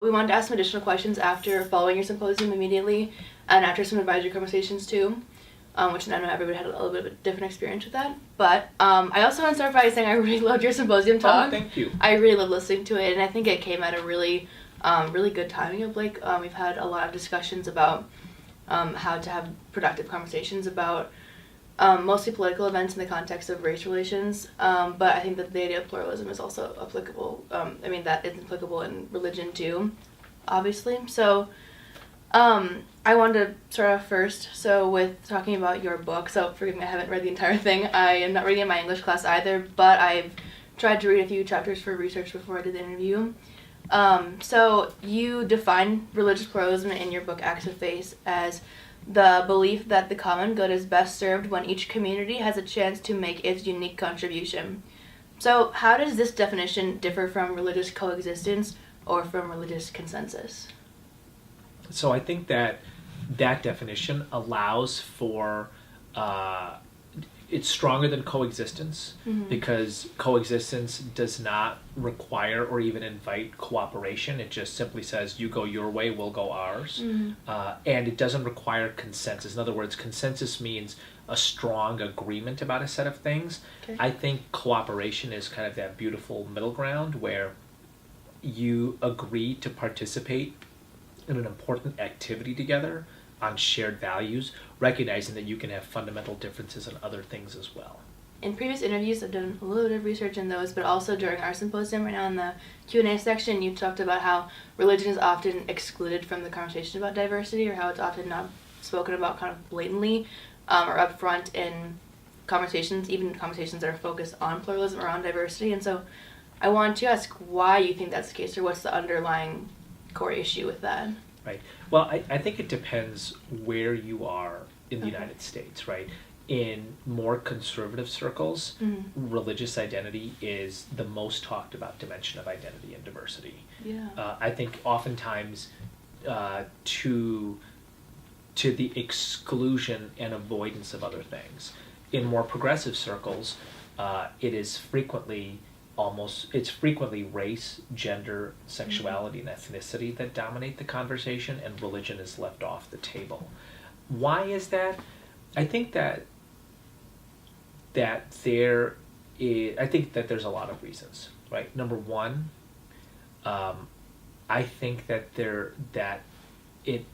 We wanted to ask some additional questions after following your symposium immediately, and after some advisory conversations too, which I know everybody had a little bit of a different experience with that. But I also want to start by saying I really loved your symposium talk. Oh, thank you. I really loved listening to it, and I think it came at a really good timing of Blake. We've had a lot of discussions about how to have productive conversations about mostly political events in the context of race relations, but I think that the idea of pluralism is also applicable. That is applicable in religion too, obviously. So I wanted to start off first, with talking about your book. So forgive me, I haven't read the entire thing. I am not reading in my English class either, but I've tried to read a few chapters for research before I did the interview. So you define religious pluralism in your book Acts of Faith as the belief that the common good is best served when each community has a chance to make its unique contribution. So how does this definition differ from religious coexistence or from religious consensus? So I think that definition allows for it's stronger than coexistence, because coexistence does not require or even invite cooperation. It just simply says, you go your way, we'll go ours. And it doesn't require consensus. In other words, consensus means a strong agreement about a set of things. Okay. I think cooperation is kind of that beautiful middle ground where you agree to participate in an important activity together on shared values, recognizing that you can have fundamental differences in other things as well. In previous interviews, I've done a little bit of research in those, but also during our symposium right now in the Q&A section, you talked about how religion is often excluded from the conversation about diversity, or how it's often not spoken about kind of blatantly or upfront in conversations, even conversations that are focused on pluralism or on diversity. And so I want to ask why you think that's the case, or what's the underlying core issue with that? Right. Well, I think it depends where you are in the United States, right? In more conservative circles, religious identity is the most talked about dimension of identity and diversity. Yeah. I think oftentimes to the exclusion and avoidance of other things. In more progressive circles, it is frequently race, gender, sexuality, and ethnicity that dominate the conversation, and religion is left off the table. Why is that? I think that there's a lot of reasons, right? Number one, I think that it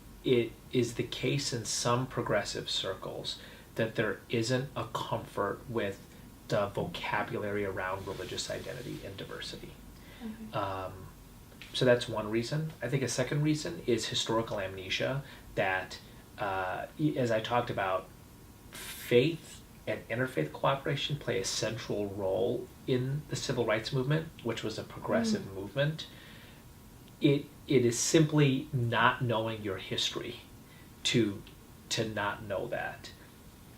is the case in some progressive circles that there isn't a comfort with the vocabulary around religious identity and diversity. So that's one reason. I think a second reason is historical amnesia, that as I talked about, faith and interfaith cooperation play a central role in the civil rights movement, which was a progressive movement. It is simply not knowing your history to not know that.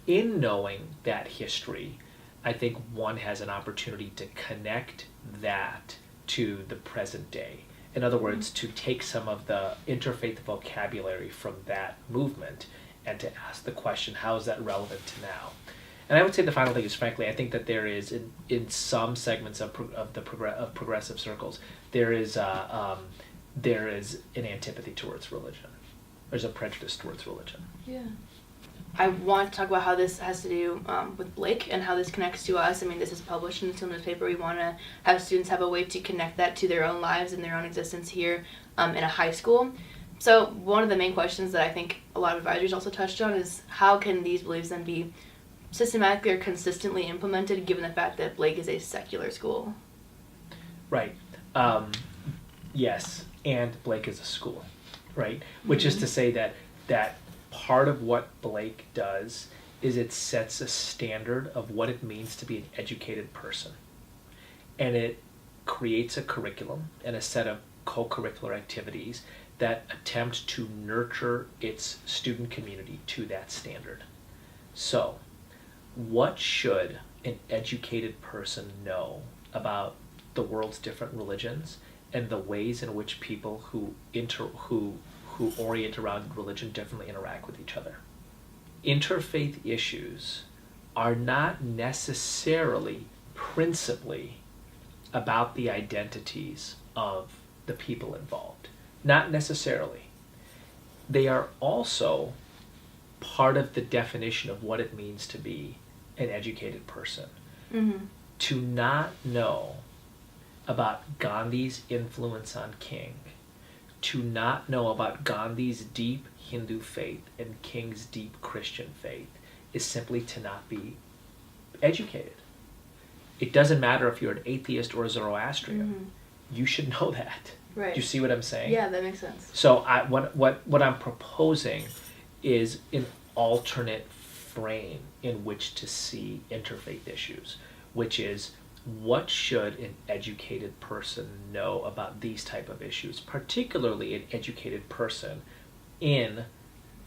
In knowing that history, I think one has an opportunity to connect that to the present day. In other words, to take some of the interfaith vocabulary from that movement and to ask the question, how is that relevant to now? And I would say the final thing is, frankly, I think that there is, in some segments of progressive circles, there is an antipathy towards religion. There's a prejudice towards religion. Yeah. I want to talk about how this has to do with Blake and how this connects to us. I mean, this is published in the school newspaper. We want to have students have a way to connect that to their own lives and their own existence here in a high school. So one of the main questions that I think a lot of advisors also touched on is, how can these beliefs then be systematically or consistently implemented given the fact that Blake is a secular school? Right. Yes, and Blake is a school, right? Which is to say that part of what Blake does is it sets a standard of what it means to be an educated person. And it creates a curriculum and a set of co-curricular activities that attempt to nurture its student community to that standard. So, what should an educated person know about the world's different religions and the ways in which people who orient around religion differently interact with each other? Interfaith issues are not necessarily principally about the identities of the people involved. Not necessarily. They are also part of the definition of what it means to be an educated person. Mm-hmm. To not know about Gandhi's influence on King, to not know about Gandhi's deep Hindu faith and King's deep Christian faith, is simply to not be educated. It doesn't matter if you're an atheist or a Zoroastrian. Mm-hmm. You should know that. Right. Do you see what I'm saying? Yeah, that makes sense. So what I'm proposing is an alternate frame in which to see interfaith issues, which is, what should an educated person know about these type of issues, particularly an educated person in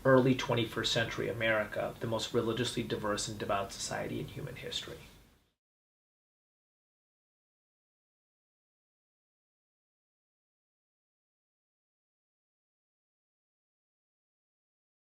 early 21st century America, the most religiously diverse and devout society in human history.